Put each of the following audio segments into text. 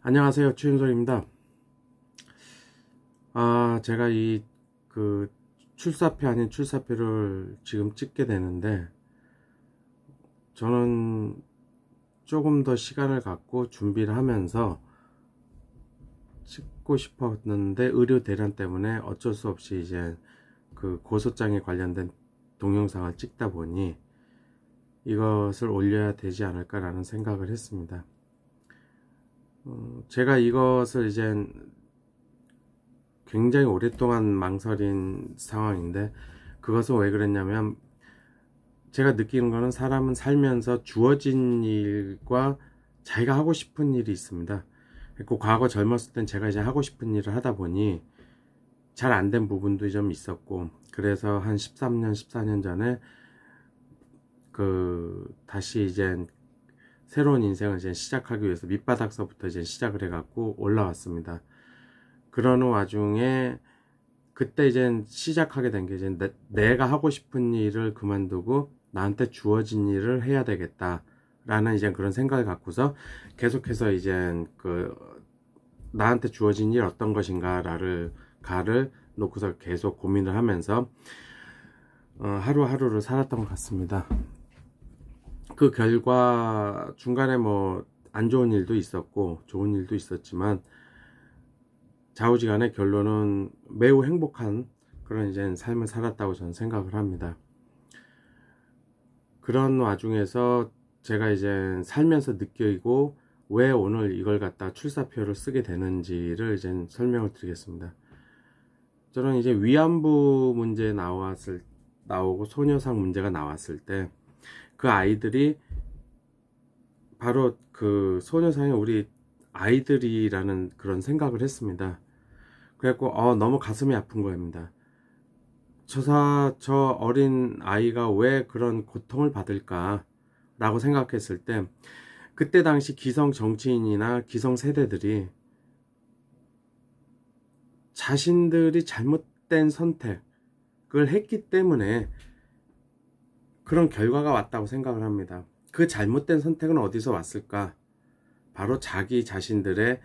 안녕하세요, 최윤석입니다. 제가 출사표 아닌 출사표를 지금 찍게 되는데, 저는 조금 더 시간을 갖고 준비를 하면서 찍고 싶었는데, 의료 대란 때문에 어쩔 수 없이 이제 그 고소장에 관련된 동영상을 찍다 보니 이것을 올려야 되지 않을까라는 생각을 했습니다. 제가 이것을 이제 굉장히 오랫동안 망설인 상황인데, 그것은 왜 그랬냐면, 제가 느끼는 거는 사람은 살면서 주어진 일과 자기가 하고 싶은 일이 있습니다. 그리고 과거 젊었을 땐 제가 이제 하고 싶은 일을 하다 보니 잘 안 된 부분도 좀 있었고, 그래서 한 13년, 14년 전에 다시 이제 새로운 인생을 이제 시작하기 위해서 밑바닥서부터 이제 시작을 해갖고 올라왔습니다. 그러는 와중에 그때 이제 시작하게 된 게 이제 내가 하고 싶은 일을 그만두고 나한테 주어진 일을 해야 되겠다라는 이제 그런 생각을 갖고서 계속해서 이제 나한테 주어진 일 어떤 것인가를 놓고서 계속 고민을 하면서 하루하루를 살았던 것 같습니다. 그 결과 중간에 뭐 안 좋은 일도 있었고 좋은 일도 있었지만 좌우지간의 결론은 매우 행복한 그런 이제 삶을 살았다고 저는 생각을 합니다. 그런 와중에서 제가 이제 살면서 느끼고 왜 오늘 이걸 갖다 출사표를 쓰게 되는지를 이제 설명을 드리겠습니다. 저는 이제 위안부 문제 나오고 소녀상 문제가 나왔을 때 그 아이들이 바로 그 소녀상이 우리 아이들이라는 그런 생각을 했습니다. 그래갖고 너무 가슴이 아픈 겁니다. 저 어린 아이가 왜 그런 고통을 받을까 라고 생각했을 때, 그때 당시 기성 정치인이나 기성 세대들이 자신들이 잘못된 선택을 했기 때문에 그런 결과가 왔다고 생각을 합니다. 그 잘못된 선택은 어디서 왔을까? 바로 자기 자신들의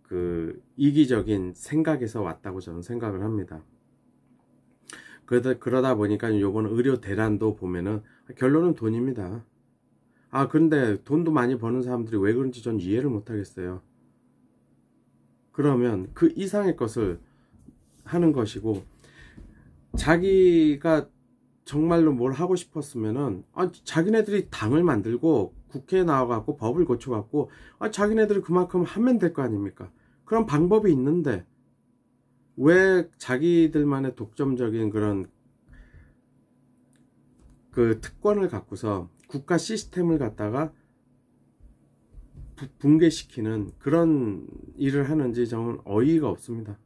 그 이기적인 생각에서 왔다고 저는 생각을 합니다. 그러다 보니까 요번 의료 대란도 보면은 결론은 돈입니다. 그런데 돈도 많이 버는 사람들이 왜 그런지 전 이해를 못 하겠어요. 그러면 그 이상의 것을 하는 것이고, 자기가 정말로 뭘 하고 싶었으면은 자기네들이 당을 만들고 국회에 나와갖고 법을 고쳐갖고 자기네들이 그만큼 하면 될 거 아닙니까? 그런 방법이 있는데 왜 자기들만의 독점적인 그런 그 특권을 갖고서 국가 시스템을 갖다가 붕괴시키는 그런 일을 하는지 저는 어이가 없습니다.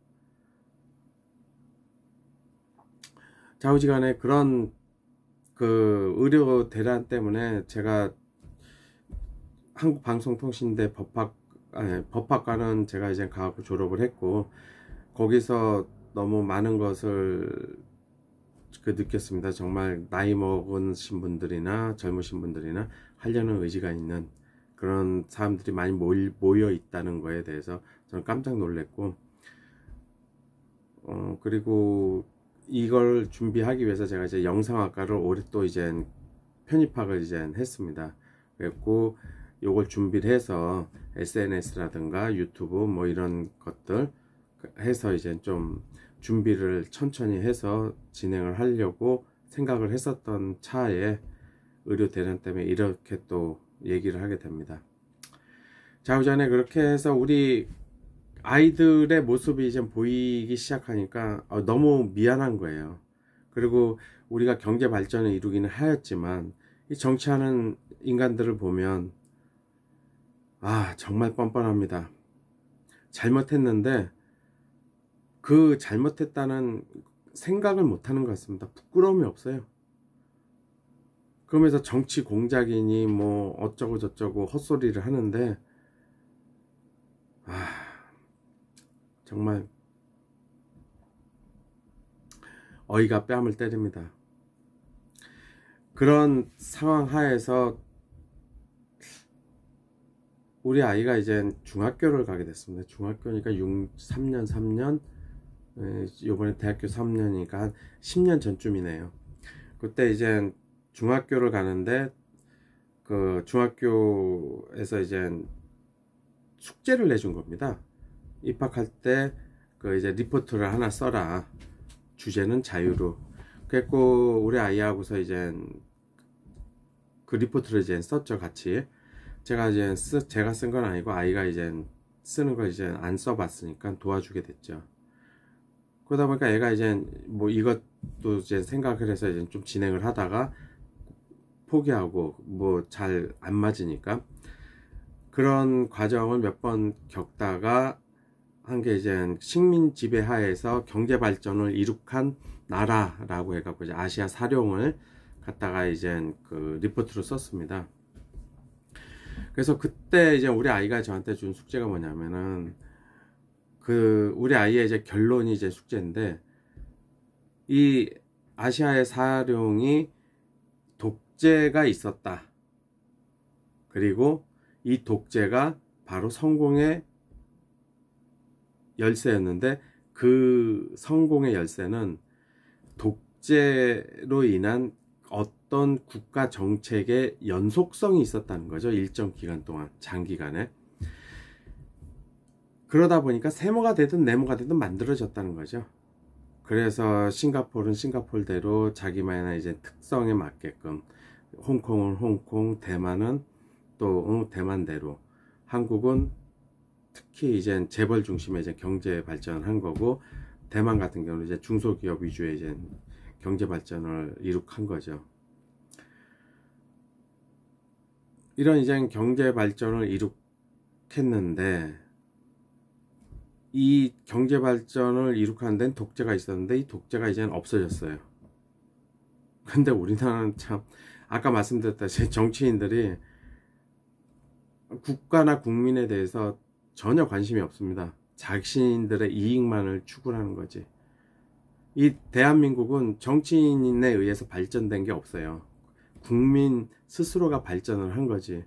좌우지간에 그런 그 의료 대란 때문에 제가 한국방송통신대 법학과는 제가 이제 가고 졸업을 했고, 거기서 너무 많은 것을 느꼈습니다. 정말 나이 먹으신 분들이나 젊으신 분들이나 하려는 의지가 있는 그런 사람들이 많이 모여 있다는 거에 대해서 저는 깜짝 놀랐고, 그리고 이걸 준비하기 위해서 제가 이제 영상학과를 올해 또 이제 편입학을 이제 했습니다. 그래갖고 요걸 준비를 해서 SNS라든가 유튜브 뭐 이런 것들 해서 이제 좀 준비를 천천히 해서 진행을 하려고 생각을 했었던 차에 의료 대란 때문에 이렇게 또 얘기를 하게 됩니다. 좌우전에 그렇게 해서 우리 아이들의 모습이 이제 보이기 시작하니까 너무 미안한 거예요. 그리고 우리가 경제 발전을 이루기는 하였지만 이 정치하는 인간들을 보면 정말 뻔뻔합니다. 잘못했는데 그 잘못했다는 생각을 못하는 것 같습니다. 부끄러움이 없어요. 그러면서 정치 공작이니 뭐 어쩌고 저쩌고 헛소리를 하는데 정말 어이가 뺨을 때립니다. 그런 상황 하에서 우리 아이가 이제 중학교를 가게 됐습니다. 중학교니까 3년 요번에 대학교 3년이니까 한 10년 전쯤이네요. 그때 이제 중학교를 가는데 그 중학교에서 이제 숙제를 내준 겁니다. 입학할 때 그 이제 리포트를 하나 써라. 주제는 자유로. 그랬고 우리 아이하고서 이제 그 리포트를 이제 썼죠, 같이. 제가 쓴 건 아니고 아이가 이제 쓰는 걸 이제 안 써봤으니까 도와주게 됐죠. 그러다 보니까 얘가 이제 뭐 이것도 이제 생각을 해서 이제 좀 진행을 하다가 포기하고 뭐 잘 안 맞으니까 그런 과정을 몇 번 겪다가 한 게 이제 식민 지배 하에서 경제 발전을 이룩한 나라라고 해갖고 이제 아시아 사룡을 갖다가 이제 그 리포트로 썼습니다. 그래서 그때 이제 우리 아이가 저한테 준 숙제가 뭐냐면은 그 우리 아이의 이제 결론이 이제 숙제인데 이 아시아의 사룡이 독재가 있었다. 그리고 이 독재가 바로 성공의 열쇠였는데 그 성공의 열쇠는 독재로 인한 어떤 국가 정책의 연속성이 있었다는 거죠. 일정 기간 동안, 장기간에. 그러다 보니까 세모가 되든 네모가 되든 만들어졌다는 거죠. 그래서 싱가포르는 싱가포르대로 자기만의 이제 특성에 맞게끔, 홍콩은 홍콩, 대만은 또 대만대로, 한국은 특히 이제 재벌 중심의 이제 경제 발전한 거고, 대만 같은 경우는 이제 중소기업 위주의 이제 경제 발전을 이룩한 거죠. 이런 이제 경제 발전을 이룩했는데, 이 경제 발전을 이룩하는 데는 독재가 있었는데 이 독재가 이제는 없어졌어요. 근데 우리나라는 참 아까 말씀드렸다시피 정치인들이 국가나 국민에 대해서 전혀 관심이 없습니다. 자신들의 이익만을 추구하는 거지. 이 대한민국은 정치인에 의해서 발전된 게 없어요. 국민 스스로가 발전을 한 거지.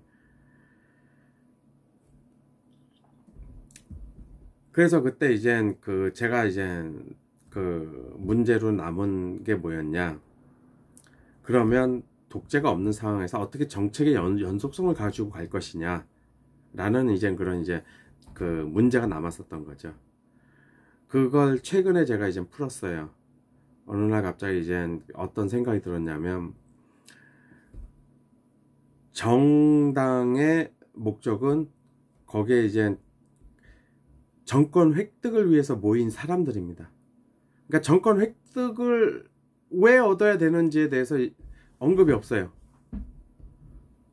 그래서 그때 이젠 제가 이젠 문제로 남은 게 뭐였냐. 그러면 독재가 없는 상황에서 어떻게 정책의 연속성을 가지고 갈 것이냐. 라는 이제 그런 이제 문제가 남았었던 거죠. 그걸 최근에 제가 이제 풀었어요. 어느 날 갑자기 이제 어떤 생각이 들었냐면, 정당의 목적은 거기에 이제 정권 획득을 위해서 모인 사람들입니다. 그러니까 정권 획득을 왜 얻어야 되는지에 대해서 언급이 없어요.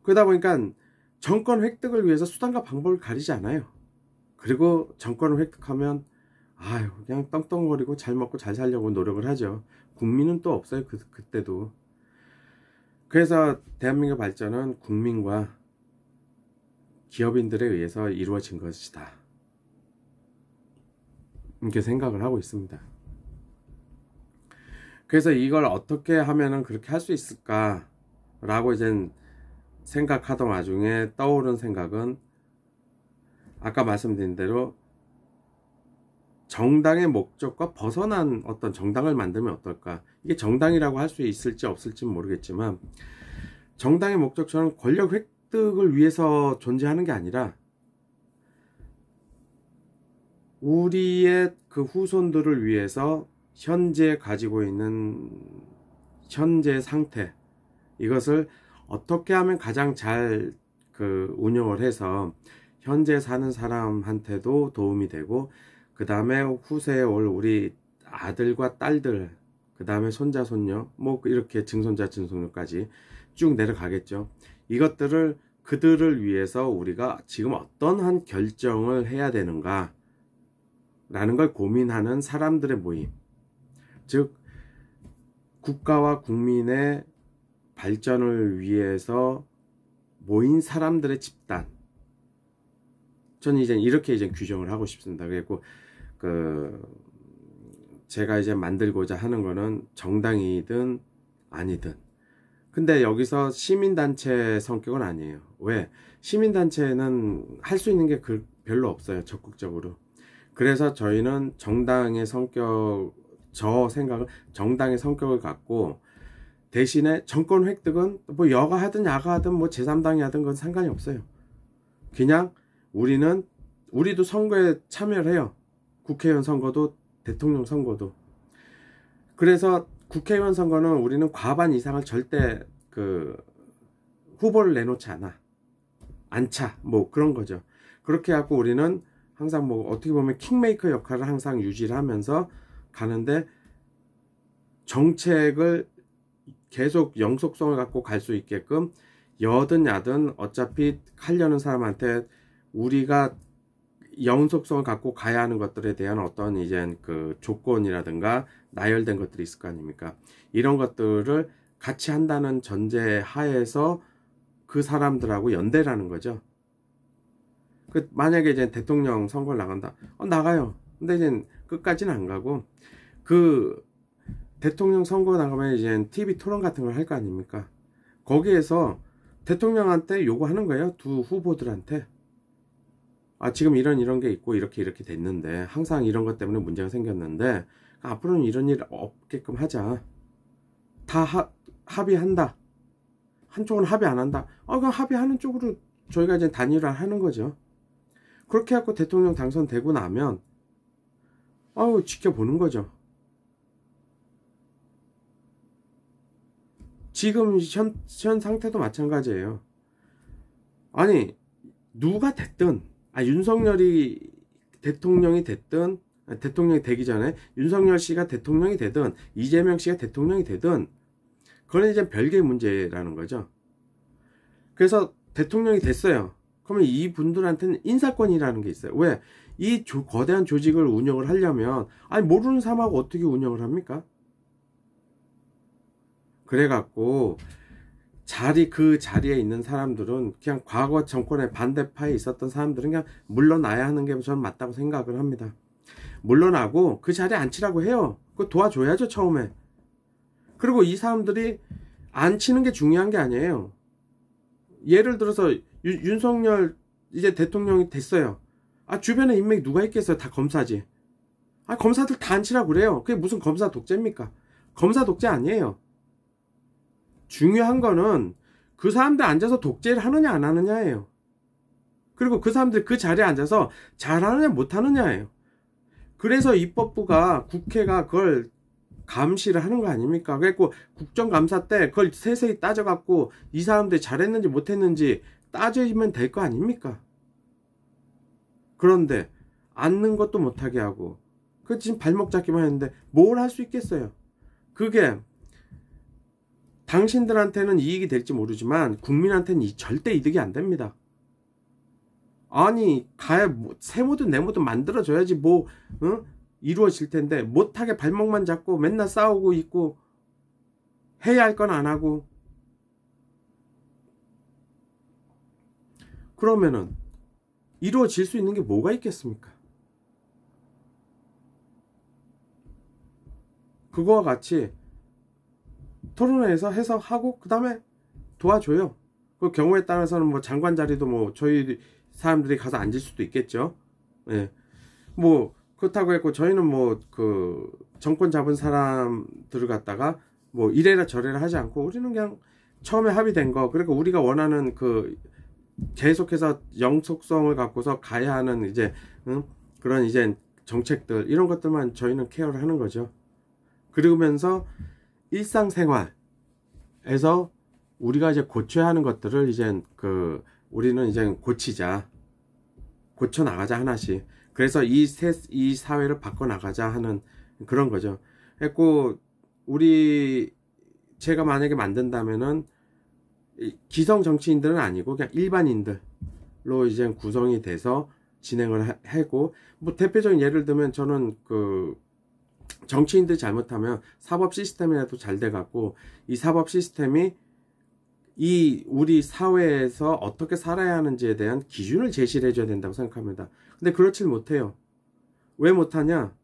그러다 보니까 정권 획득을 위해서 수단과 방법을 가리지 않아요. 그리고 정권을 획득하면 아유 그냥 떵떵거리고 잘 먹고 잘 살려고 노력을 하죠. 국민은 또 없어요. 그때도. 그래서 대한민국 발전은 국민과 기업인들에 의해서 이루어진 것이다. 이렇게 생각을 하고 있습니다. 그래서 이걸 어떻게 하면은 그렇게 할 수 있을까 라고 이제 생각하던 와중에 떠오른 생각은 아까 말씀드린 대로 정당의 목적과 벗어난 어떤 정당을 만들면 어떨까. 이게 정당이라고 할 수 있을지 없을지 모르겠지만 정당의 목적처럼 권력 획득을 위해서 존재하는 게 아니라 우리의 그 후손들을 위해서 현재 가지고 있는 현재 상태, 이것을 어떻게 하면 가장 잘 운영을 해서 현재 사는 사람한테도 도움이 되고, 그 다음에 후세에 올 우리 아들과 딸들, 그 다음에 손자 손녀, 뭐 이렇게 증손자 증손녀까지 쭉 내려가겠죠. 이것들을 그들을 위해서 우리가 지금 어떤 한 결정을 해야 되는가 라는 걸 고민하는 사람들의 모임, 즉 국가와 국민의 발전을 위해서 모인 사람들의 집단. 저는 이제 이렇게 이제 규정을 하고 싶습니다. 그리고 제가 이제 만들고자 하는 거는 정당이든 아니든 근데 여기서 시민단체 성격은 아니에요. 왜? 시민단체는 할 수 있는 게 별로 없어요. 적극적으로. 그래서 저희는 정당의 성격, 저 생각은 정당의 성격을 갖고 대신에 정권 획득은 뭐 여가 하든 야가 하든 뭐 제3당이 하든 그건 상관이 없어요. 그냥 우리도 선거에 참여를 해요. 국회의원 선거도 대통령 선거도. 그래서 국회의원 선거는 우리는 과반 이상을 절대 후보를 내놓지 않자. 뭐 그런 거죠. 그렇게 해갖고 우리는 항상 뭐 어떻게 보면 킹메이커 역할을 항상 유지를 하면서 가는데 정책을 계속 영속성을 갖고 갈 수 있게끔 여든 야든 어차피 하려는 사람한테 우리가 영속성을 갖고 가야 하는 것들에 대한 어떤 이제 조건이라든가 나열된 것들이 있을 거 아닙니까? 이런 것들을 같이 한다는 전제 하에서 그 사람들하고 연대라는 거죠. 만약에 이제 대통령 선거를 나간다. 나가요. 근데 이제 끝까지는 안 가고 대통령 선거 나가면 이제 TV 토론 같은 걸 할 거 아닙니까? 거기에서 대통령한테 요구하는 거예요. 두 후보들한테. 지금 이런 게 있고 이렇게 됐는데 항상 이런 것 때문에 문제가 생겼는데 앞으로는 이런 일 없게끔 하자. 다 합의한다. 한쪽은 합의 안 한다. 그럼 합의하는 쪽으로 저희가 이제 단일화 하는 거죠. 그렇게 해갖고 대통령 당선되고 나면 지켜보는 거죠. 지금 현 상태도 마찬가지예요. 아니 누가 됐든 윤석열이 대통령이 됐든 대통령이 되기 전에 윤석열 씨가 대통령이 되든 이재명 씨가 대통령이 되든 그건 이제 별개의 문제라는 거죠. 그래서 대통령이 됐어요. 그러면 이분들한테는 인사권이라는 게 있어요. 왜? 이 거대한 조직을 운영을 하려면 모르는 사람하고 어떻게 운영을 합니까? 그래갖고 그 자리에 있는 사람들은 그냥 과거 정권의 반대파에 있었던 사람들은 그냥 물러나야 하는 게 저는 맞다고 생각을 합니다. 물러나고 그 자리에 앉히라고 해요. 그거 도와줘야죠, 처음에. 그리고 이 사람들이 앉히는 게 중요한 게 아니에요. 예를 들어서 윤석열 이제 대통령이 됐어요. 주변에 인맥이 누가 있겠어요? 다 검사지. 검사들 다 앉히라고 그래요. 그게 무슨 검사 독재입니까? 검사 독재 아니에요. 중요한 거는 그 사람들 앉아서 독재를 하느냐 안 하느냐예요. 그리고 그 사람들 그 자리에 앉아서 잘하느냐 못하느냐예요. 그래서 입법부가 국회가 그걸 감시를 하는 거 아닙니까? 그래갖고 국정감사 때 그걸 세세히 따져갖고 이 사람들이 잘했는지 못했는지 따지면 될 거 아닙니까? 그런데 앉는 것도 못하게 하고 지금 발목 잡기만 했는데 뭘 할 수 있겠어요? 그게 당신들한테는 이익이 될지 모르지만 국민한테는 절대 이득이 안 됩니다. 세모든 네모든 만들어줘야지 이루어질 텐데 못하게 발목만 잡고 맨날 싸우고 있고 해야 할 건 안 하고 그러면은 이루어질 수 있는 게 뭐가 있겠습니까? 그거와 같이 토론회에서 해서 하고 그 다음에 도와줘요. 그 경우에 따라서는 뭐 장관 자리도 저희 사람들이 가서 앉을 수도 있겠죠. 예. 그렇다고 했고 저희는 정권 잡은 사람들을 갖다가 이래라 저래라 하지 않고 우리는 그냥 처음에 합의된 거 그러니까 우리가 원하는 계속해서 영속성을 갖고서 가야 하는 이제 그런 이제 정책들 이런 것들만 저희는 케어를 하는 거죠. 그러면서 일상생활에서 우리가 이제 고쳐야 하는 것들을 이제 우리는 이제 고쳐 나가자 하나씩. 그래서 이 사회를 바꿔 나가자 하는 그런 거죠. 그래서 제가 만약에 만든다면은 기성 정치인들은 아니고 그냥 일반인들로 이제 구성이 돼서 진행을 하고 대표적인 예를 들면 저는 정치인들이 잘못하면 사법 시스템이라도 잘 돼갖고 이 사법 시스템이 우리 사회에서 어떻게 살아야 하는지에 대한 기준을 제시를 해줘야 된다고 생각합니다. 근데 그렇질 못해요. 왜 못하냐?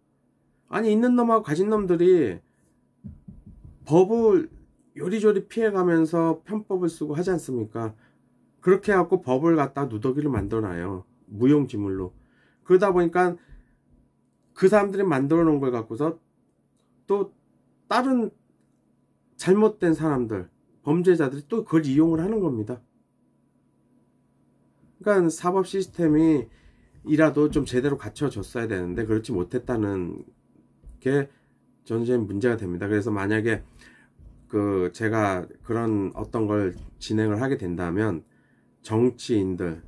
있는 놈하고 가진 놈들이 법을 요리조리 피해가면서 편법을 쓰고 하지 않습니까? 그렇게 해갖고 법을 갖다 누더기를 만들어놔요. 무용지물로. 그러다 보니까 그 사람들이 만들어 놓은 걸 갖고서 또 다른 잘못된 사람들, 범죄자들이 또 그걸 이용을 하는 겁니다. 그러니까 사법 시스템이 이라도 좀 제대로 갖춰졌어야 되는데 그렇지 못했다는 게 저는 이제 문제가 됩니다. 그래서 만약에 제가 그런 어떤 걸 진행을 하게 된다면 정치인들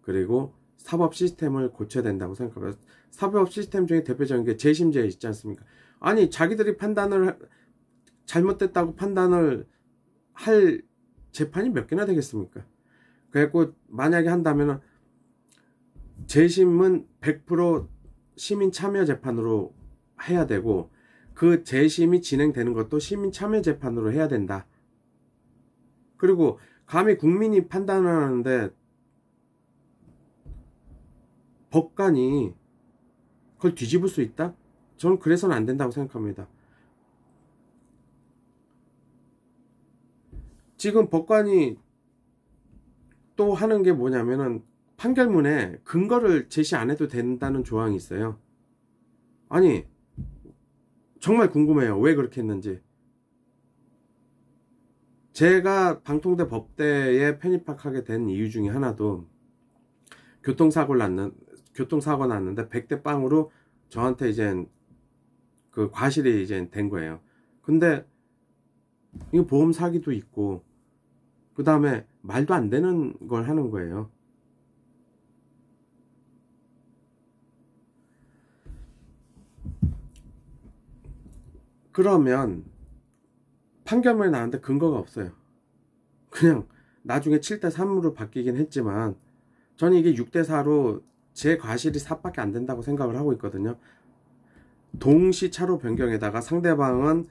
그리고 사법 시스템을 고쳐야 된다고 생각합니다. 사법 시스템 중에 대표적인 게 재심제 있지 않습니까? 아니 자기들이 잘못됐다고 판단을 할 재판이 몇 개나 되겠습니까? 그래갖고 만약에 한다면 재심은 100% 시민 참여 재판으로 해야 되고 그 재심이 진행되는 것도 시민 참여 재판으로 해야 된다. 그리고 감히 국민이 판단을 하는데 법관이 그걸 뒤집을 수 있다? 저는 그래서는 안 된다고 생각합니다. 지금 법관이 또 하는 게 뭐냐면은 판결문에 근거를 제시 안 해도 된다는 조항이 있어요. 아니 정말 궁금해요. 왜 그렇게 했는지. 제가 방통대 법대에 편입학하게 된 이유 중에 하나도 교통사고 났는데 100대 빵으로 저한테 이제 그 과실이 이제 된 거예요. 근데 이거 보험 사기도 있고 그 다음에 말도 안 되는 걸 하는 거예요. 그러면 판결문에 나왔는데 근거가 없어요. 그냥 나중에 7대3으로 바뀌긴 했지만 저는 이게 6대4로 제 과실이 4밖에 안 된다고 생각을 하고 있거든요. 동시 차로 변경에다가 상대방은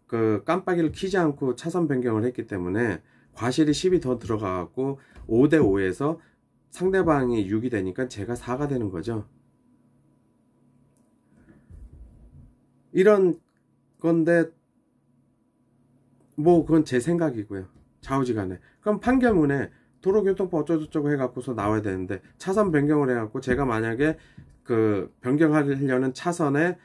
그 깜빡이를 켜지 않고 차선 변경을 했기 때문에 과실이 10이 더 들어가갖고 5대5에서 상대방이 6이 되니까 제가 4가 되는 거죠. 이런 건데 뭐 그건 제 생각이고요. 좌우지간에. 그럼 판결문에 도로교통법 어쩌고저쩌고 해갖고서 나와야 되는데 차선 변경을 해갖고 제가 만약에 그 변경하려는 차선에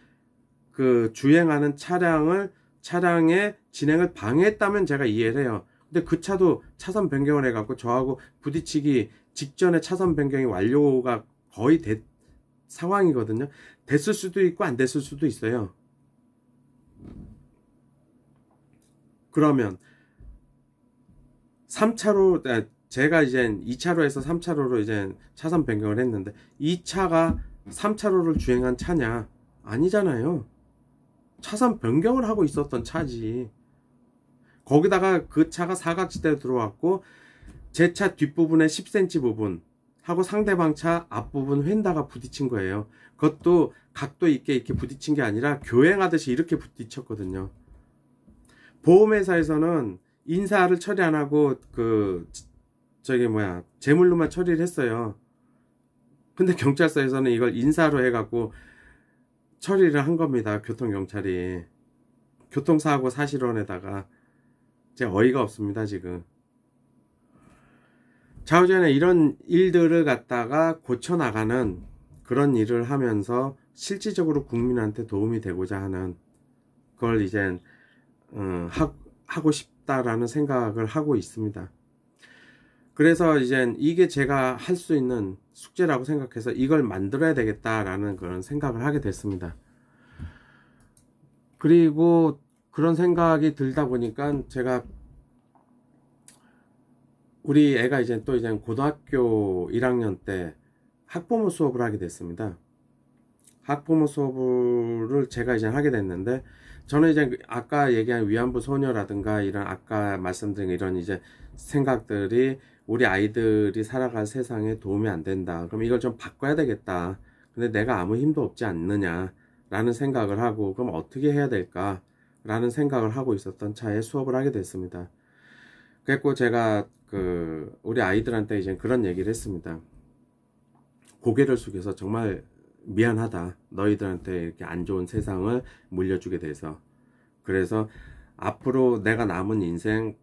그 주행하는 차량의 진행을 방해했다면 제가 이해를 해요. 근데 그 차도 차선 변경을 해갖고 저하고 부딪히기 직전에 차선 변경이 완료가 거의 된 상황이거든요. 됐을 수도 있고 안 됐을 수도 있어요. 그러면 3차로 제가 이제 2차로에서 3차로로 이제 차선 변경을 했는데 이 차가 3차로를 주행한 차냐? 아니잖아요. 차선 변경을 하고 있었던 차지. 거기다가 그 차가 사각지대로 들어왔고 제 차 뒷부분에 10cm 부분 하고 상대방 차 앞부분 휀다가 부딪힌 거예요. 그것도 각도 있게 이렇게 부딪힌 게 아니라 교행하듯이 이렇게 부딪혔거든요. 보험회사에서는 인사를 처리 안 하고 제물로만 처리를 했어요. 근데 경찰서에서는 이걸 인사로 해갖고 처리를 한 겁니다. 교통경찰이. 교통사고 사실원에다가. 제가 어이가 없습니다, 지금. 좌우전에 이런 일들을 갖다가 고쳐나가는 그런 일을 하면서 실질적으로 국민한테 도움이 되고자 하는 걸 이제 하고 싶다라는 생각을 하고 있습니다. 그래서 이제 이게 제가 할 수 있는 숙제라고 생각해서 이걸 만들어야 되겠다라는 그런 생각을 하게 됐습니다. 그리고 그런 생각이 들다 보니까 제가 우리 애가 이제 또 이제 고등학교 1학년 때 학부모 수업을 하게 됐습니다. 학부모 수업을 제가 이제 하게 됐는데 저는 이제 아까 얘기한 위안부 소녀라든가 이런 아까 말씀드린 이런 이제 생각들이 우리 아이들이 살아갈 세상에 도움이 안 된다. 그럼 이걸 좀 바꿔야 되겠다. 근데 내가 아무 힘도 없지 않느냐 라는 생각을 하고 그럼 어떻게 해야 될까 라는 생각을 하고 있었던 차에 수업을 하게 됐습니다. 그래서 제가 우리 아이들한테 이제 그런 얘기를 했습니다. 고개를 숙여서 정말 미안하다. 너희들한테 이렇게 안 좋은 세상을 물려주게 돼서. 그래서 앞으로 내가 남은 인생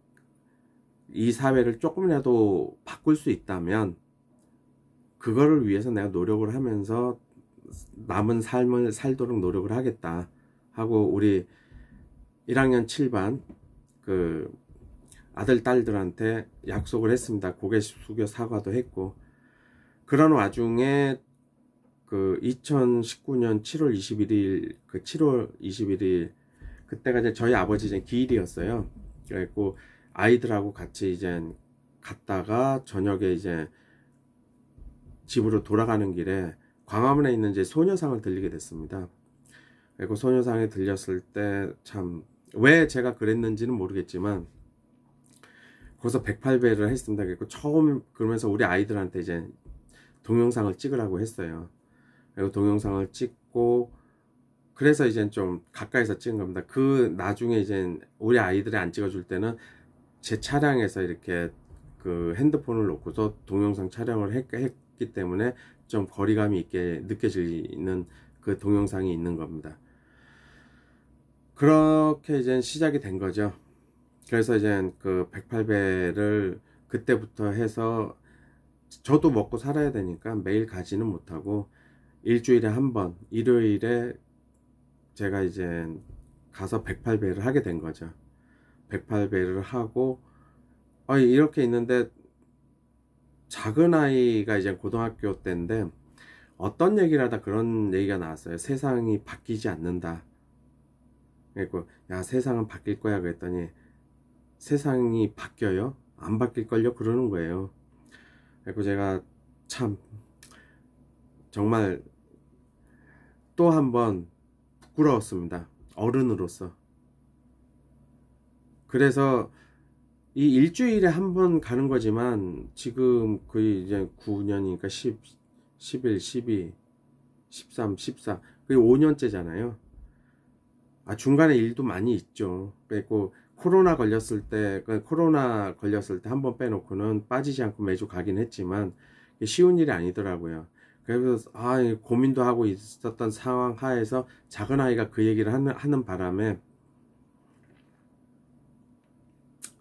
이 사회를 조금이라도 바꿀 수 있다면 그거를 위해서 내가 노력을 하면서 남은 삶을 살도록 노력을 하겠다 하고 우리 1학년 7반 그 아들 딸들한테 약속을 했습니다. 고개 숙여 사과도 했고, 그런 와중에 그 2019년 7월 21일 그 7월 21일 그때가 이제 저희 아버지 이제 기일이었어요. 그래갖고 아이들하고 같이 이제 갔다가 저녁에 이제 집으로 돌아가는 길에 광화문에 있는 이제 소녀상을 들리게 됐습니다. 그리고 소녀상에 들렸을 때 참 왜 제가 그랬는지는 모르겠지만 거기서 108배를 했습니다. 그리고 처음 그러면서 우리 아이들한테 이제 동영상을 찍으라고 했어요. 그리고 동영상을 찍고 그래서 이제 좀 가까이서 찍은 겁니다. 그 나중에 이제 우리 아이들이 안 찍어줄 때는 제 차량에서 이렇게 그 핸드폰을 놓고서 동영상 촬영을 했기 때문에 좀 거리감이 있게 느껴지는 그 동영상이 있는 겁니다. 그렇게 이제 시작이 된 거죠. 그래서 이제 그 108배를 그때부터 해서 저도 먹고 살아야 되니까 매일 가지는 못하고 일주일에 한 번, 일요일에 제가 이제 가서 108배를 하게 된 거죠. 108배를 하고 이렇게 있는데 작은 아이가 이제 고등학교 때인데 어떤 얘기를 하다 그런 얘기가 나왔어요. 세상이 바뀌지 않는다. 그리고 야 세상은 바뀔 거야 그랬더니 세상이 바뀌어요? 안 바뀔걸요? 그러는 거예요. 그리고 제가 참 정말 또 한 번 부끄러웠습니다. 어른으로서. 그래서 이 일주일에 한 번 가는 거지만 지금 거의 이제 9년이니까 10, 11, 12, 13, 14 거의 5년째잖아요. 중간에 일도 많이 있죠. 그리고 코로나 걸렸을 때 한 번 빼놓고는 빠지지 않고 매주 가긴 했지만 쉬운 일이 아니더라고요. 그래서 고민도 하고 있었던 상황 하에서 작은 아이가 그 얘기를 하는 바람에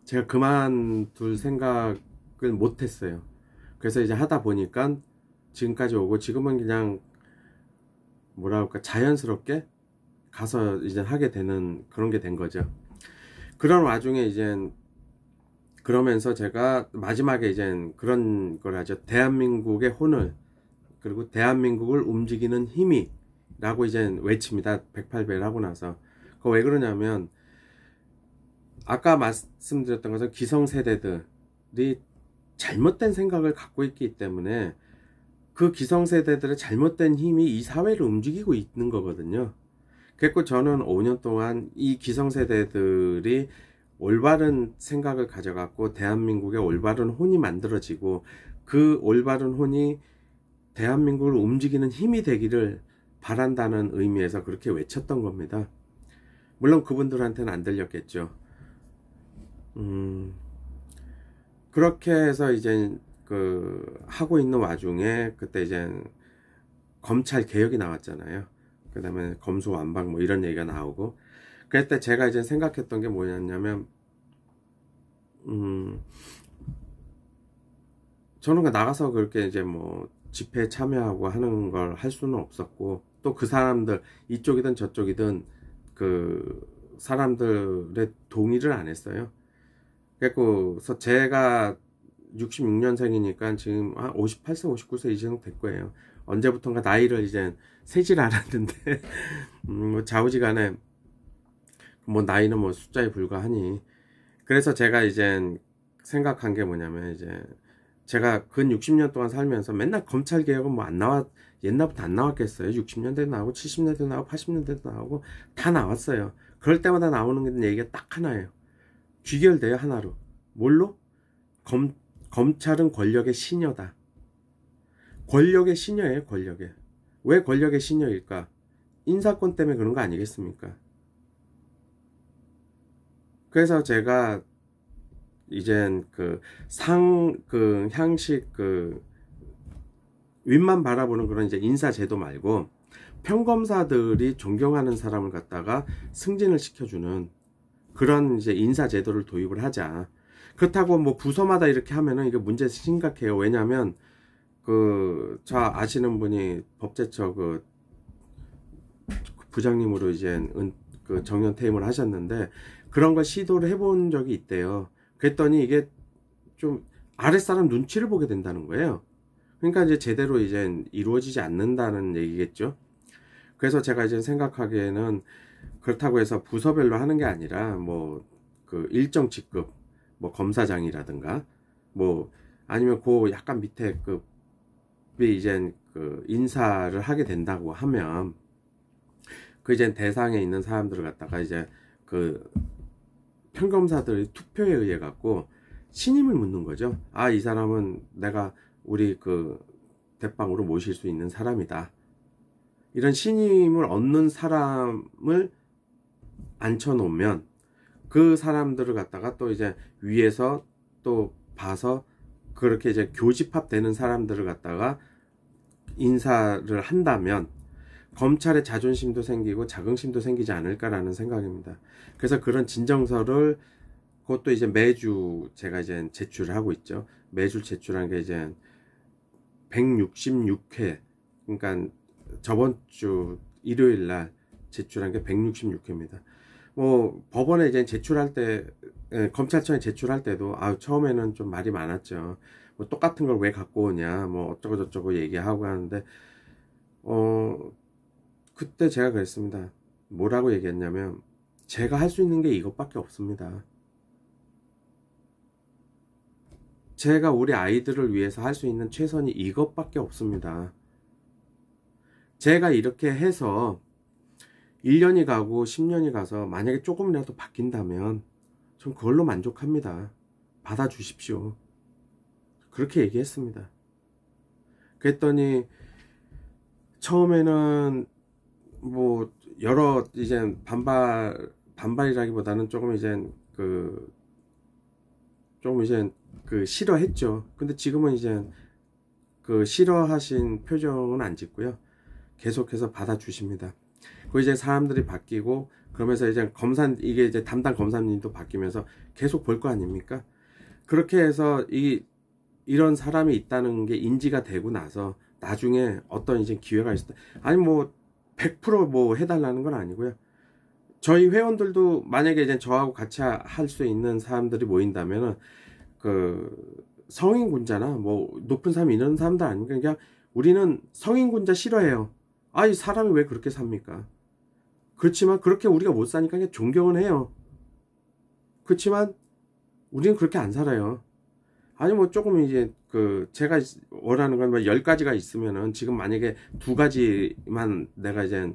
제가 그만둘 생각을 못했어요. 그래서 이제 하다 보니까 지금까지 오고 지금은 그냥 뭐라 할까 자연스럽게 가서 이제 하게 되는 그런 게 된 거죠. 그런 와중에 이제 그러면서 제가 마지막에 이제 그런 걸 하죠. 대한민국의 혼을 그리고 대한민국을 움직이는 힘이 라고 이제 외칩니다. 108배를 하고 나서. 그거 왜 그러냐면 아까 말씀드렸던 것은 기성세대들이 잘못된 생각을 갖고 있기 때문에 그 기성세대들의 잘못된 힘이 이 사회를 움직이고 있는 거거든요. 그래서 저는 5년 동안 이 기성세대들이 올바른 생각을 가져갖고 대한민국의 올바른 혼이 만들어지고 그 올바른 혼이 대한민국을 움직이는 힘이 되기를 바란다는 의미에서 그렇게 외쳤던 겁니다. 물론 그분들한테는 안 들렸겠죠. 그렇게 해서 이제 그 하고 있는 와중에 그때 이제 검찰 개혁이 나왔잖아요. 그 다음에 검수완박 뭐 이런 얘기가 나오고 그때 제가 이제 생각했던 게 뭐였냐면 저는 나가서 그렇게 이제 뭐 집회에 참여하고 하는 걸 할 수는 없었고 또 그 사람들 이쪽이든 저쪽이든 그 사람들의 동의를 안 했어요. 그래서 제가 66년생이니까 지금 58세 59세 이 정도 될 거예요. 언제부턴가 나이를 이제 세질 않았는데 뭐 좌우지간에 뭐 나이는 뭐 숫자에 불과하니 그래서 제가 이제 생각한 게 뭐냐면 이제 제가 근 60년 동안 살면서 맨날 검찰 개혁은 뭐 안 나왔 옛날부터 안 나왔겠어요. 60년대도 나오고 70년대도 나오고 80년대도 나오고 다 나왔어요. 그럴 때마다 나오는 얘기가 딱 하나예요. 귀결돼요. 하나로. 뭘로? 검찰은 권력의 시녀다. 권력의 시녀예요. 권력의. 왜 권력의 시녀일까? 인사권 때문에 그런 거 아니겠습니까? 그래서 제가 이젠 향식 윗만 바라보는 그런 이제 인사제도 말고 평검사들이 존경하는 사람을 갖다가 승진을 시켜주는 그런 이제 인사 제도를 도입을 하자. 그렇다고 뭐 부서마다 이렇게 하면은 이게 문제 심각해요. 왜냐하면 저 아시는 분이 법제처 부장님으로 이제 정년 퇴임을 하셨는데 그런 걸 시도를 해본 적이 있대요. 그랬더니 이게 좀 아랫사람 눈치를 보게 된다는 거예요. 그러니까 이제 제대로 이제 이루어지지 않는다는 얘기겠죠. 그래서 제가 이제 생각하기에는 그렇다고 해서 부서별로 하는 게 아니라 뭐 일정 직급 뭐 검사장이라든가 뭐 아니면 약간 밑에 급이 이제 인사를 하게 된다고 하면 이제 대상에 있는 사람들을 갖다가 이제 평검사들의 투표에 의해 갖고 신임을 묻는 거죠. 아, 이 사람은 내가 우리 대빵으로 모실 수 있는 사람이다. 이런 신임을 얻는 사람을 앉혀놓으면 그 사람들을 갖다가 또 이제 위에서 또 봐서 그렇게 이제 교집합되는 사람들을 갖다가 인사를 한다면 검찰의 자존심도 생기고 자긍심도 생기지 않을까라는 생각입니다. 그래서 그런 진정서를 그것도 이제 매주 제가 이제 제출을 하고 있죠. 매주 제출한 게 이제 166회, 그러니까 저번 주 일요일 날 제출한 게 166회입니다. 뭐 법원에 이제 제출할 때, 검찰청에 제출할 때도 처음에는 좀 말이 많았죠. 뭐 똑같은 걸 왜 갖고 오냐, 뭐 어쩌고 저쩌고 얘기하고 하는데 그때 제가 그랬습니다. 뭐라고 얘기했냐면 제가 할 수 있는 게 이것밖에 없습니다. 제가 우리 아이들을 위해서 할 수 있는 최선이 이것밖에 없습니다. 제가 이렇게 해서 1년이 가고 10년이 가서 만약에 조금이라도 바뀐다면 전 그걸로 만족합니다. 받아주십시오. 그렇게 얘기했습니다. 그랬더니 처음에는 뭐 여러 이제 반발이라기보다는 조금 이제 싫어했죠. 근데 지금은 이제 싫어하신 표정은 안 짓고요. 계속해서 받아주십니다. 이제 사람들이 바뀌고 그러면서 이제 이게 이제 담당 검사님도 바뀌면서 계속 볼 거 아닙니까? 그렇게 해서 이런 사람이 있다는 게 인지가 되고 나서 나중에 어떤 이제 기회가 있을 때, 아니 뭐 100% 뭐 해달라는 건 아니고요. 저희 회원들도 만약에 이제 저하고 같이 할 수 있는 사람들이 모인다면은 성인군자나 뭐 높은 사람 이런 사람들 아닙니까? 그냥 우리는 성인군자 싫어해요. 이 사람이 왜 그렇게 삽니까? 그렇지만 그렇게 우리가 못 사니까 그냥 존경은 해요. 그렇지만 우리는 그렇게 안 살아요. 아니 뭐 조금 이제 제가 원하는 건 뭐 10가지가 있으면은 지금 만약에 2가지만 내가 이제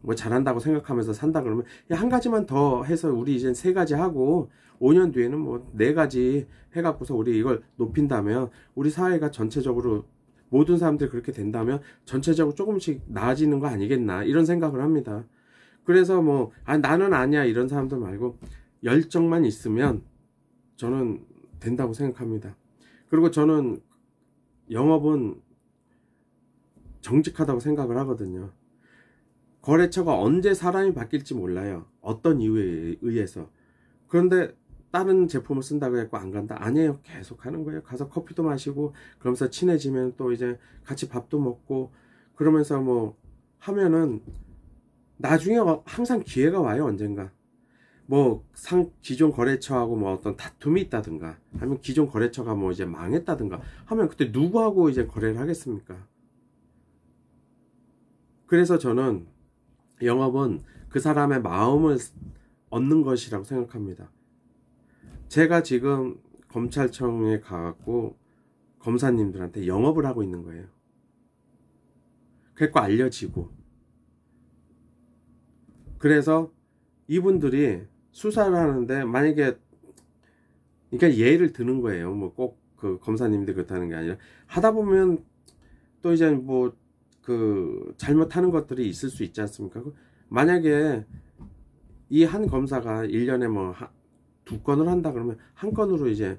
뭐 잘한다고 생각하면서 산다 그러면 한 가지만 더 해서 우리 이제 3가지 하고 5년 뒤에는 뭐 4가지 해갖고서 우리 이걸 높인다면 우리 사회가 전체적으로 모든 사람들이 그렇게 된다면 전체적으로 조금씩 나아지는 거 아니겠나 이런 생각을 합니다. 그래서 뭐 나는 아니야 이런 사람들 말고 열정만 있으면 저는 된다고 생각합니다. 그리고 저는 영업은 정직하다고 생각을 하거든요. 거래처가 언제 사람이 바뀔지 몰라요. 어떤 이유에 의해서. 그런데 다른 제품을 쓴다고 해서 안 간다? 아니에요. 계속 하는 거예요. 가서 커피도 마시고 그러면서 친해지면 또 이제 같이 밥도 먹고 그러면서 뭐 하면은 나중에 항상 기회가 와요. 언젠가. 뭐 기존 거래처하고 뭐 어떤 다툼이 있다든가 아니면 기존 거래처가 뭐 이제 망했다든가 하면 그때 누구하고 이제 거래를 하겠습니까? 그래서 저는 영업은 그 사람의 마음을 얻는 것이라고 생각합니다. 제가 지금 검찰청에 가갖고 검사님들한테 영업을 하고 있는 거예요. 그래서 알려지고 그래서 이분들이 수사를 하는데 만약에 그러니까 예를 드는 거예요. 뭐 꼭 검사님들 그렇다는 게 아니라 하다 보면 또 이제 뭐 잘못하는 것들이 있을 수 있지 않습니까? 만약에 이 한 검사가 1년에 뭐 2건을 한다 그러면 한 건으로 이제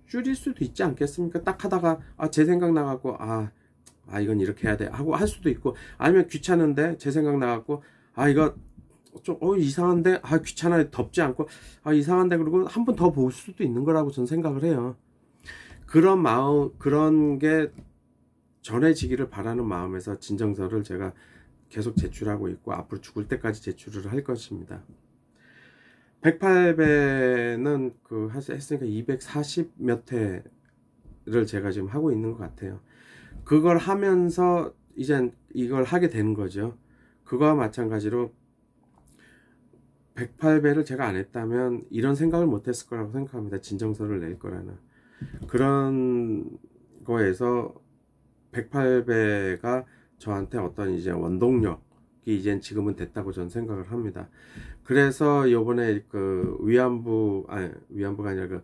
줄일 수도 있지 않겠습니까? 딱 하다가 제 생각 나갖고 이건 이렇게 해야 돼 하고 할 수도 있고 아니면 귀찮은데 제 생각 나갖고 이거 좀 이상한데, 귀찮아, 덮지 않고, 이상한데, 그리고 한 번 더 볼 수도 있는 거라고 저는 생각을 해요. 그런 마음, 그런 게 전해지기를 바라는 마음에서 진정서를 제가 계속 제출하고 있고, 앞으로 죽을 때까지 제출을 할 것입니다. 108배는 했으니까 240 몇 회를 제가 지금 하고 있는 것 같아요. 그걸 하면서 이젠 이걸 하게 되는 거죠. 그거와 마찬가지로 108배를 제가 안 했다면 이런 생각을 못 했을 거라고 생각합니다. 진정서를 낼 거라는. 그런 거에서 108배가 저한테 어떤 이제 원동력이 이제 지금은 됐다고 저는 생각을 합니다. 그래서 요번에 위안부가 아니라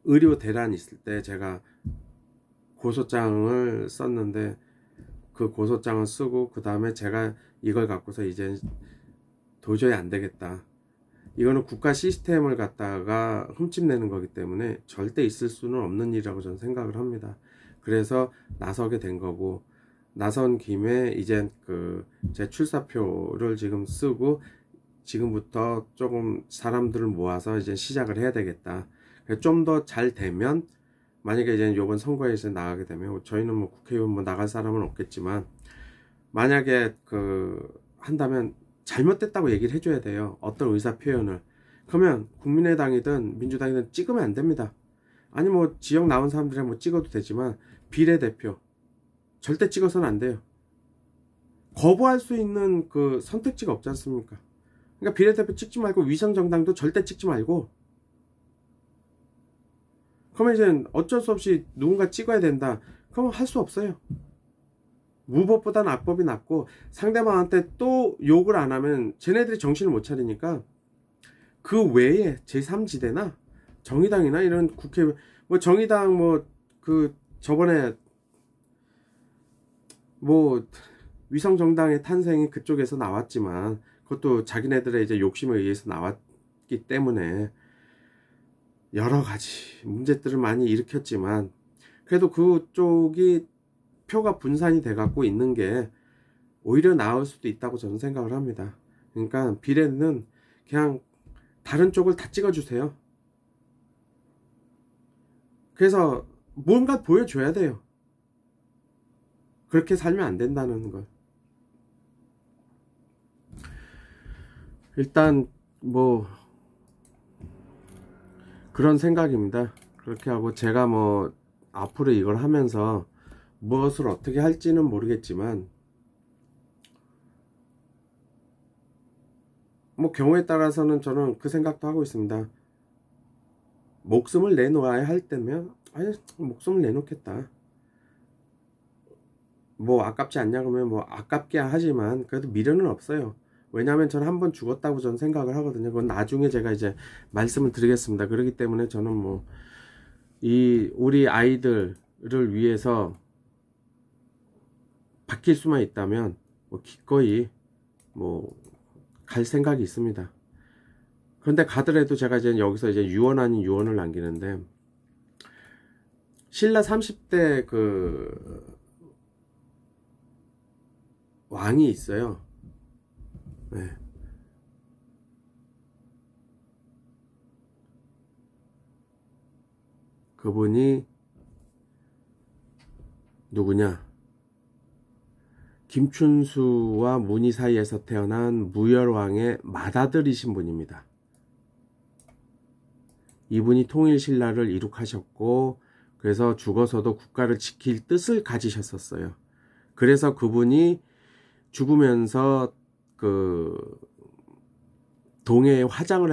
의료 대란 있을 때 제가 고소장을 썼는데, 그 고소장을 쓰고 그 다음에 제가 이걸 갖고서 이제 도저히 안 되겠다. 이거는 국가 시스템을 갖다가 흠집내는 거기 때문에 절대 있을 수는 없는 일이라고 저는 생각을 합니다. 그래서 나서게 된 거고, 나선 김에 이제 제 출사표를 지금 쓰고 지금부터 조금 사람들을 모아서 이제 시작을 해야 되겠다. 좀 더 잘 되면, 만약에 이제 이번 선거에 이제 나가게 되면, 저희는 뭐 국회의원 뭐 나갈 사람은 없겠지만, 만약에 한다면 잘못됐다고 얘기를 해줘야 돼요. 어떤 의사 표현을. 그러면 국민의당이든 민주당이든 찍으면 안 됩니다. 아니 뭐 지역 나온 사람들이랑 뭐 찍어도 되지만 비례대표 절대 찍어서는 안 돼요. 거부할 수 있는 선택지가 없지 않습니까? 그러니까 비례대표 찍지 말고 위성정당도 절대 찍지 말고, 그러면 이제 어쩔 수 없이 누군가 찍어야 된다. 그러면 할 수 없어요. 무법보다는 악법이 낫고, 상대방한테 또 욕을 안 하면 쟤네들이 정신을 못 차리니까 그 외에 제3지대나 정의당이나 이런 국회, 뭐 정의당 저번에 뭐 위성정당의 탄생이 그쪽에서 나왔지만 그것도 자기네들의 이제 욕심에 의해서 나왔기 때문에 여러 가지 문제들을 많이 일으켰지만, 그래도 그쪽이 표가 분산이 돼 갖고 있는 게 오히려 나을 수도 있다고 저는 생각을 합니다. 그러니까 비례는 그냥 다른 쪽을 다 찍어주세요. 그래서 뭔가 보여줘야 돼요. 그렇게 살면 안 된다는 걸. 일단 뭐 그런 생각입니다. 그렇게 하고 제가 뭐 앞으로 이걸 하면서 무엇을 어떻게 할지는 모르겠지만, 뭐 경우에 따라서는 저는 그 생각도 하고 있습니다. 목숨을 내놓아야 할 때면 목숨을 내놓겠다. 뭐 아깝지 않냐 그러면 뭐 아깝게 하지만 그래도 미련은 없어요. 왜냐하면 저는 한번 죽었다고 저는 생각을 하거든요. 그건 나중에 제가 이제 말씀을 드리겠습니다. 그렇기 때문에 저는 뭐 우리 아이들을 위해서 바뀔 수만 있다면 뭐 기꺼이 뭐 갈 생각이 있습니다. 그런데 가더라도 제가 이제 여기서 이제 유언 아닌 유언을 남기는데, 신라 30대 왕이 있어요. 네. 그분이 누구냐? 김춘수와 문희 사이에서 태어난 무열왕의 맏아들이신 분입니다. 이분이 통일신라를 이룩하셨고, 그래서 죽어서도 국가를 지킬 뜻을 가지셨었어요. 그래서 그분이 죽으면서 동해에 화장을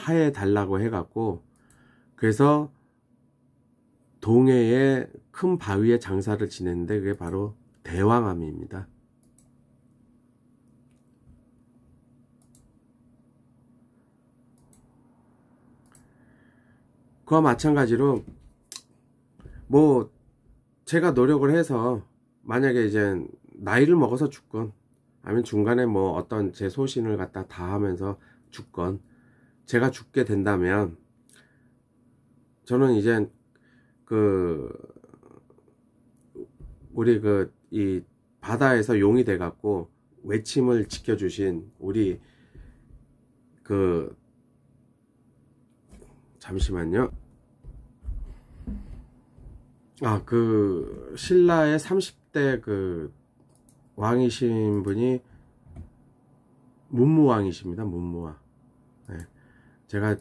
해달라고 해갖고, 그래서 동해에 큰 바위에 장사를 지냈는데 그게 바로 대왕암입니다. 그와 마찬가지로 뭐 제가 노력을 해서 만약에 이제 나이를 먹어서 죽건, 아니면 중간에 뭐 어떤 제 소신을 갖다 다하면서 죽건, 제가 죽게 된다면 저는 이제 우리 이 바다에서 용이 돼 갖고 외침을 지켜주신 우리 잠시만요. 신라의 30대 왕이신 분이 문무왕이십니다. 문무왕. 네. 제가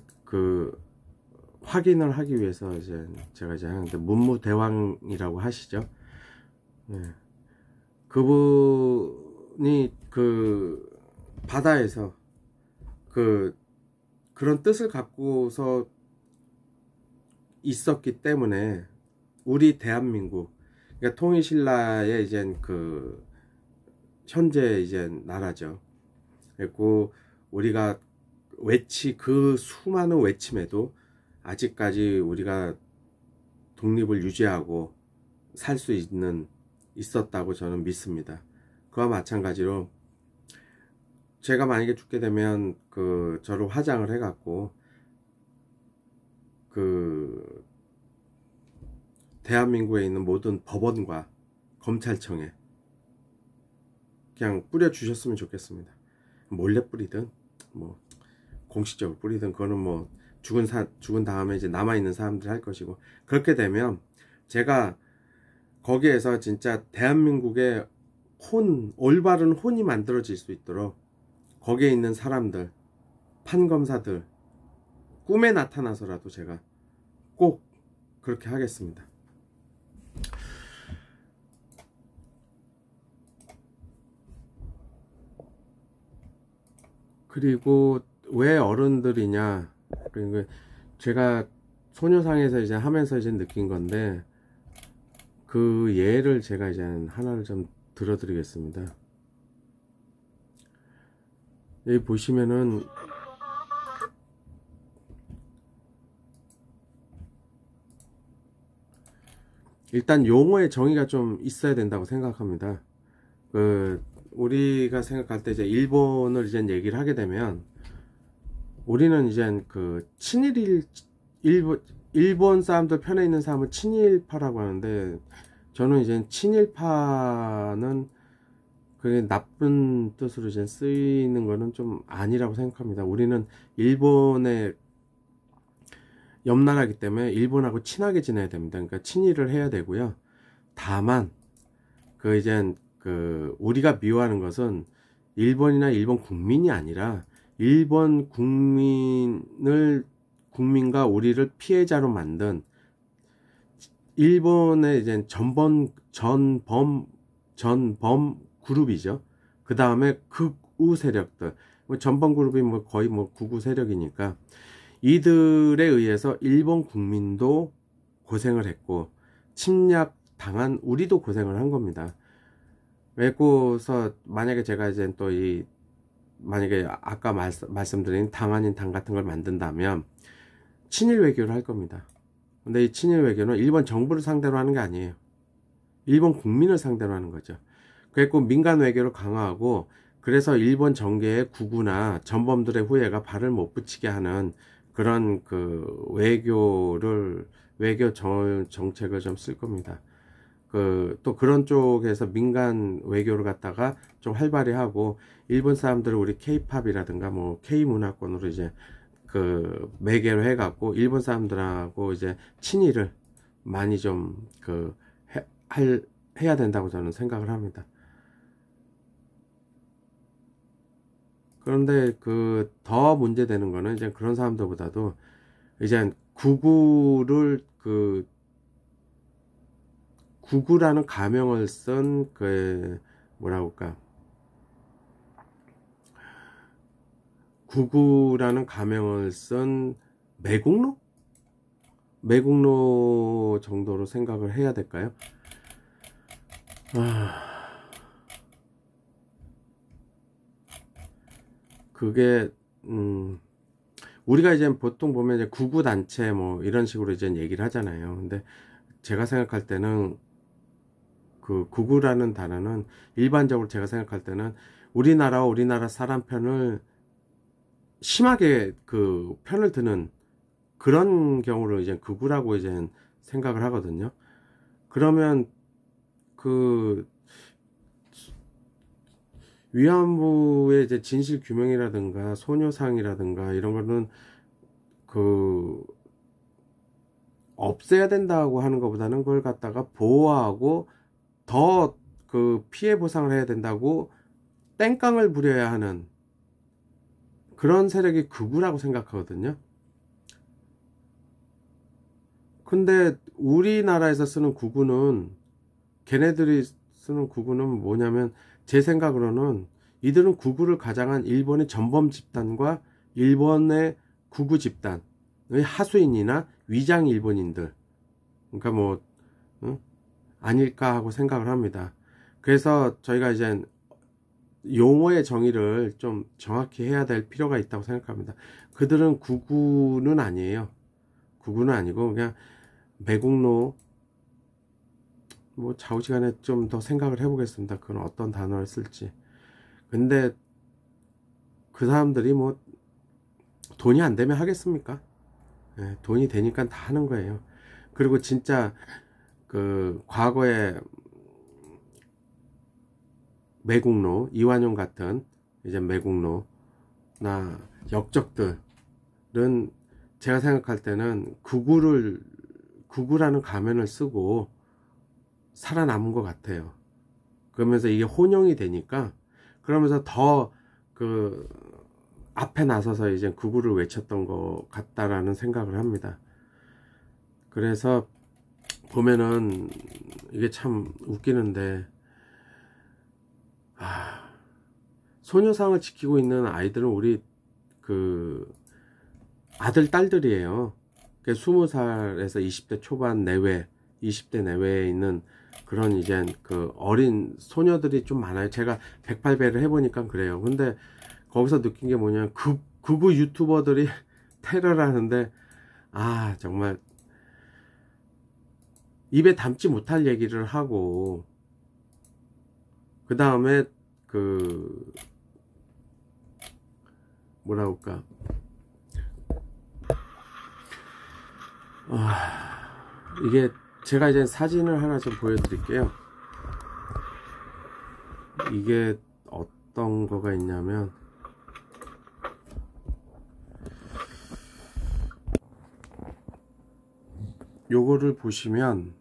확인을 하기 위해서 제가 하는데 문무대왕이라고 하시죠. 네. 그분이 바다에서 그런 뜻을 갖고서 있었기 때문에 우리 대한민국, 그러니까 통일신라의 현재 나라죠. 그리고 우리가 그 수많은 외침에도 아직까지 우리가 독립을 유지하고 살 수 있었다고 저는 믿습니다. 그와 마찬가지로 제가 만약에 죽게 되면 저를 화장을 해갖고 대한민국에 있는 모든 법원과 검찰청에 그냥 뿌려 주셨으면 좋겠습니다. 몰래 뿌리든 뭐 공식적으로 뿌리든 그거는 뭐 죽은 다음에 이제 남아있는 사람들이 할 것이고, 그렇게 되면 제가 거기에서 진짜 대한민국의 올바른 혼이 만들어질 수 있도록 거기에 있는 사람들, 판검사들 꿈에 나타나서라도 제가 꼭 그렇게 하겠습니다. 그리고 왜 어른들이냐, 그리고 제가 소녀상에서 하면서 느낀 건데, 그 예를 제가 하나를 좀 들어드리겠습니다. 여기 보시면은 일단 용어의 정의가 좀 있어야 된다고 생각합니다. 우리가 생각할 때 일본을 얘기를 하게 되면, 우리는 일본 사람들 편에 있는 사람은 친일파라고 하는데, 저는 친일파는 그게 나쁜 뜻으로 쓰이는 거는 좀 아니라고 생각합니다. 우리는 일본의 옆나라이기 때문에 일본하고 친하게 지내야 됩니다. 그러니까 친일을 해야 되고요. 다만 우리가 미워하는 것은 일본이나 일본 국민이 아니라 일본 국민과 우리를 피해자로 만든 일본의 전범 그룹이죠. 그 다음에 극우 세력들, 전범 그룹이 거의 극우 세력이니까 이들에 의해서 일본 국민도 고생을 했고 침략 당한 우리도 고생을 한 겁니다. 그래서 만약에 제가 만약에 아까 말씀드린 당 아닌 당 같은 걸 만든다면 친일 외교를 할 겁니다. 근데 이 친일 외교는 일본 정부를 상대로 하는 게 아니에요. 일본 국민을 상대로 하는 거죠. 그래서 민간 외교를 강화하고, 그래서 일본 정계의 구구나 전범들의 후예가 발을 못 붙이게 하는 그런 외교 정책을 좀 쓸 겁니다. 또 그런 쪽에서 민간 외교를 갖다가 좀 활발히 하고, 일본 사람들을 우리 K-팝이라든가 K-문화권으로 매개로 해갖고 일본 사람들하고 친일을 많이 좀 해야 된다고 저는 생각을 합니다. 그런데 더 문제되는 거는 그런 사람들보다도 구구라는 가명을 쓴 구구라는 가명을 쓴 매국노 정도로 생각을 해야 될까요? 그게 우리가 보통 보면 구구 단체 이런 식으로 얘기를 하잖아요. 근데 제가 생각할 때는 구구라는 단어는 일반적으로 제가 생각할 때는 우리나라와 우리나라 사람 편을 심하게 편을 드는 그런 경우를 구구라고 생각을 하거든요. 그러면 위안부의 이제 진실 규명이라든가 소녀상이라든가 이런 거는 그 없애야 된다고 하는 것보다는 그걸 갖다가 보호하고 더 그 피해 보상을 해야 된다고 땡깡을 부려야 하는 그런 세력이 극우라고 생각하거든요. 근데 우리나라에서 쓰는 극우는, 걔네들이 쓰는 극우는 뭐냐면 제 생각으로는 이들은 극우를 가장한 일본의 전범 집단과 일본의 극우 집단의 하수인이나 위장 일본인들, 그러니까 뭐 아닐까 하고 생각을 합니다. 그래서 저희가 이제 용어의 정의를 좀 정확히 해야 될 필요가 있다고 생각합니다. 그들은 극우는 아니에요. 극우는 아니고 그냥 매국노, 뭐 좌우지간에 좀 더 생각을 해보겠습니다. 그건 어떤 단어를 쓸지. 근데 그 사람들이 뭐 돈이 안 되면 하겠습니까? 예, 돈이 되니까 다 하는 거예요. 그리고 진짜 그 과거에 매국노, 이완용 같은 이제 매국노나 역적들은 제가 생각할 때는 극우라는 가면을 쓰고 살아남은 것 같아요. 그러면서 이게 혼용이 되니까, 그러면서 더 그 앞에 나서서 이제 극우를 외쳤던 것 같다라는 생각을 합니다. 그래서 보면은 이게 참 웃기는데, 소녀상을 지키고 있는 아이들은 우리 그 아들 딸들이에요. 20살에서 20대 초반 내외, 20대 내외에 있는 그런 이제 그 어린 소녀들이 좀 많아요. 제가 108배를 해보니까 그래요. 근데 거기서 느낀 게 뭐냐면 극우 유튜버들이 테러를 하는데, 정말 입에 담지 못할 얘기를 하고, 그 다음에 그 뭐라 할까, 이게 제가 이제 사진을 하나 좀 보여드릴게요. 이게 어떤 거가 있냐면, 요거를 보시면,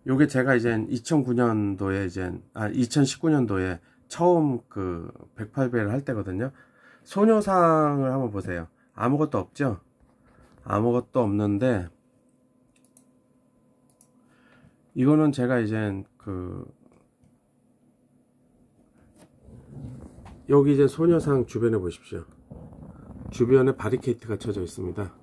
요게 제가 이제 2009년도에 2019년도에 처음 그 108배를 할 때거든요. 소녀상을 한번 보세요. 아무것도 없죠? 아무것도 없는데, 이거는 제가 이제 여기 이제 소녀상 주변에 보십시오. 주변에 바리케이트가 쳐져 있습니다.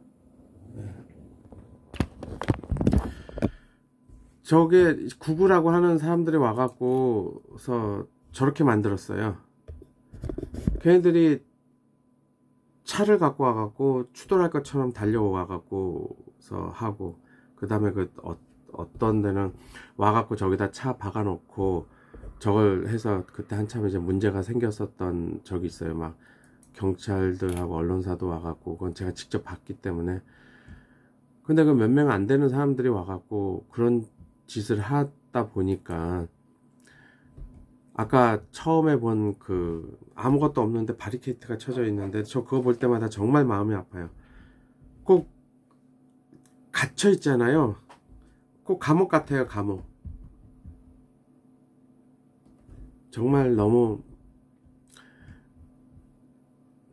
저게 구구라고 하는 사람들이 와갖고서 저렇게 만들었어요. 걔네들이 차를 갖고 와갖고 추돌할 것처럼 달려와갖고서 하고, 그 다음에 어떤 데는 와갖고 저기다 차 박아놓고 저걸 해서, 그때 한참 이제 문제가 생겼었던 적이 있어요. 막 경찰들하고 언론사도 와갖고, 그건 제가 직접 봤기 때문에. 근데 그 몇 명 안 되는 사람들이 와갖고 그런 짓을 하다 보니까, 아까 처음에 본 그 아무것도 없는데 바리케이트가 쳐져 있는데, 저 그거 볼 때마다 정말 마음이 아파요. 꼭 갇혀 있잖아요. 꼭 감옥 같아요, 감옥. 정말 너무,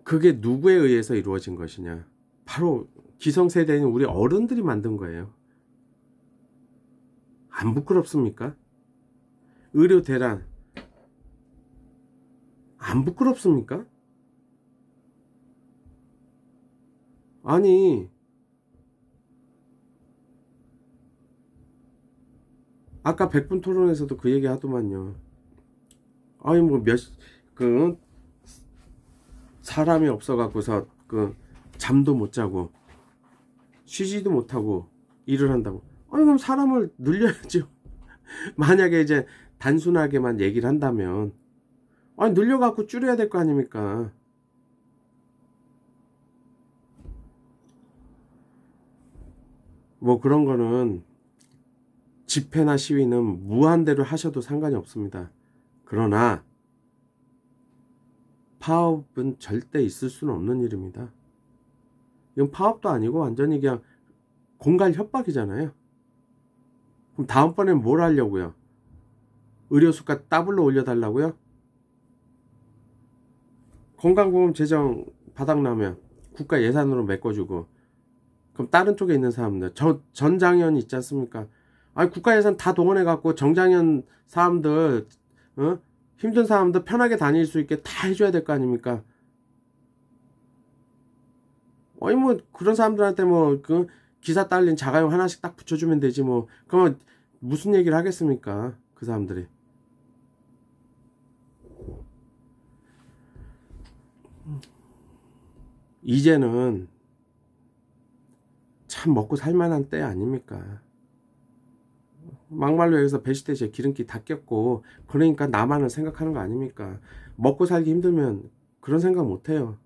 그게 누구에 의해서 이루어진 것이냐? 바로 기성세대인 우리 어른들이 만든 거예요. 안 부끄럽습니까? 의료 대란 안 부끄럽습니까? 아니, 아까 100분 토론에서도 그 얘기 하더만요. 아니 뭐 사람이 없어갖고서 잠도 못 자고 쉬지도 못하고 일을 한다고. 아니 그럼 사람을 늘려야죠. 만약에 이제 단순하게만 얘기를 한다면, 아니 늘려갖고 줄여야 될 거 아닙니까? 뭐 그런 거는 집회나 시위는 무한대로 하셔도 상관이 없습니다. 그러나 파업은 절대 있을 수는 없는 일입니다. 이건 파업도 아니고 완전히 그냥 공갈 협박이잖아요. 그럼 다음번엔 뭘 하려고요? 의료수가 더블로 올려달라고요? 건강보험 재정 바닥나면 국가 예산으로 메꿔주고, 그럼 다른 쪽에 있는 사람들, 전장현 있지 않습니까? 아니, 국가 예산 다 동원해갖고 정장현 사람들, 힘든 사람들 편하게 다닐 수 있게 다 해줘야 될 거 아닙니까? 아니, 뭐, 그런 사람들한테 뭐, 기사 딸린 자가용 하나씩 딱 붙여주면 되지, 뭐. 그러면 무슨 얘기를 하겠습니까? 그 사람들이. 이제는 참 먹고 살만한 때 아닙니까? 막말로 여기서 배시대지에 기름기 다 꼈고, 그러니까 나만을 생각하는 거 아닙니까? 먹고 살기 힘들면 그런 생각 못 해요.